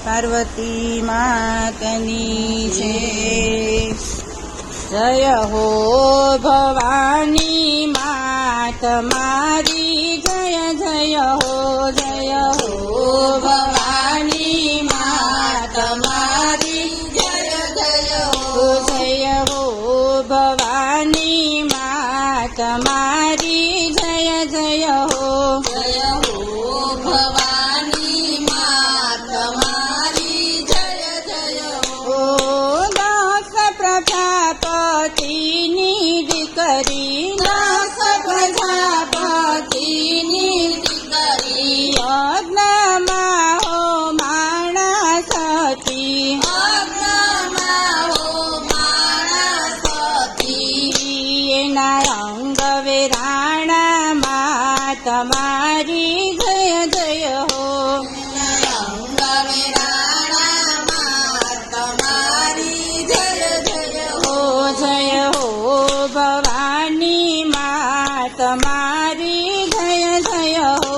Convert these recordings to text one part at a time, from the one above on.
पार्वती मातनी छे। जय हो भवानी मात मारी, जय जय हो भवानी मात मारी, जय जय हो भवानी मात मारी, जय जय हो भवानी मात मारी, जय जय हो। दास प्रजापतिनी दीकरी, दास प्रजापतिनी दीकरी, यज्ञमा हो माणसती, यज्ञमा हो माणसती, एना रंग वेराणा मात मारी, जय जय हो रंग वेराणा मात मारी, जय जय हो भवानी मात मारी, जय जय हो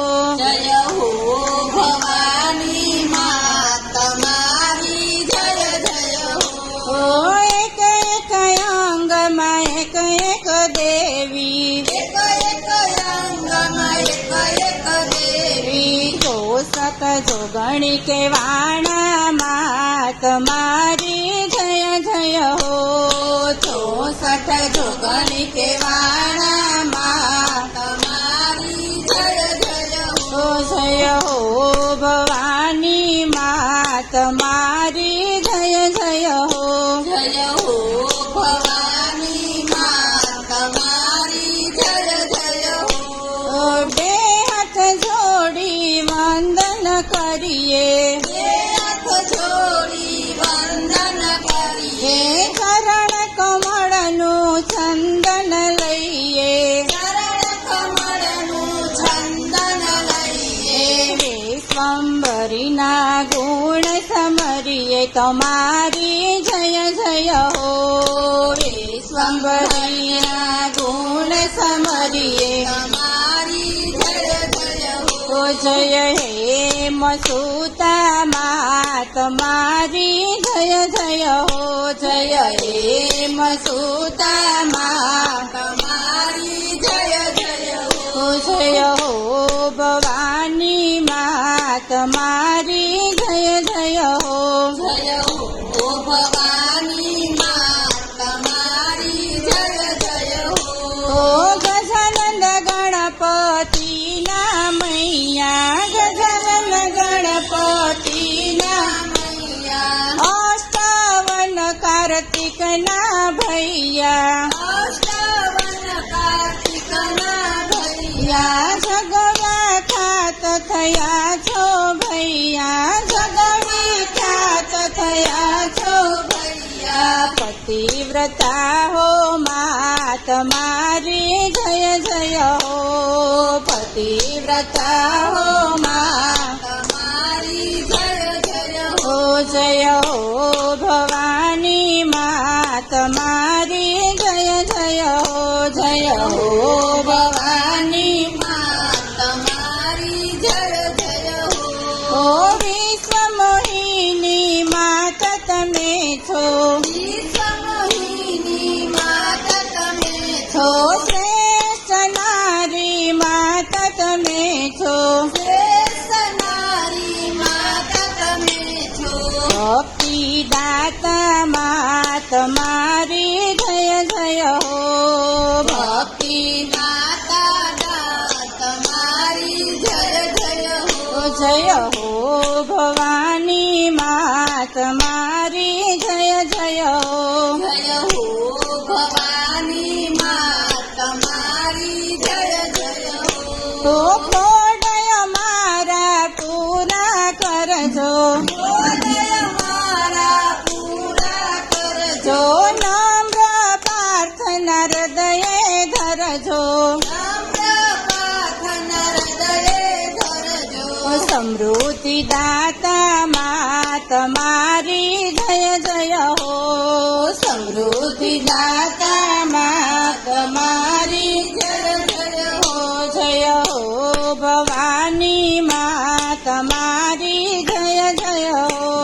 भवानी मात मारी, जय जय हो। एक एक अंग में एक एक देवी, एक एक अंग में एक एक देवी, जो सत जो गणी के वाणा मात मारी, जय जय हो सठ जो गणी के वाणा मात मारी, जय जय हो भवानी मात मारी, जय जय हो भवानी मात मारी, जय जय हो। बे हाथ जोड़ी वंदन करिए, बे हाथ जोड़ी वंदन करिए, चरण कमळनु चंदन लईए, चरण कमळनु चंदन लईए, विश्वंभरीना गुण समरिए तमारी, जय जय हो विश्वंभरीना गुण समरिए तमारी, जय जय हो जय हे मसूता मात मारी, जय जय हो जय हे मसूता मात मारी, जय जय हो भवानी मात मारी, जय जय हो भवानी मात मारी, जय जय हो। गजानन गणपति ना मैया, गजानन गणपति ना मैया, अष्टावन कार्तिक ना भैया, अष्टावन कार्तिक ना भैया, जगवा खात थया छो भैया, जगवी खात थया छो भैया, पतिव्रता हो मात मारी, जय जय हो पतिव्रता हो मात मारी, जय जय हो भवानी मात मारी, जय जय हो भवानी मात मारी, जय जय हो। विश्व मोहिनी मात तमे छो, विश्व मोहिनी मात तमे छो, श्रेष्ठ नारी मात तमे छो, श्रेष्ठ नारी मात तमे छो, भक्ति दाता मात मारी, जय जय हो भक्ति दाता दात मारी, जय हो भवानी मात मारी, जय जय हो भवानी मात मारी, जय हो। कोडय मारा पूरा करजो, कोडय मारा पूरा करजो, नम्र प्रार्थना हृदय धरजो, नम्र प्रार्थना हृदय धरजो, समृद्धि दाता मात मारी, जय जय हो समृद्धि दाता मात मारी, जय जय हो भवानी मात मारी, जय जय हो।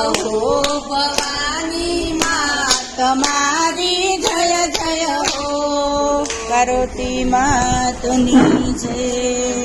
હો ભવાની માં તમારી જય જય હો. કારોતી માતની જય.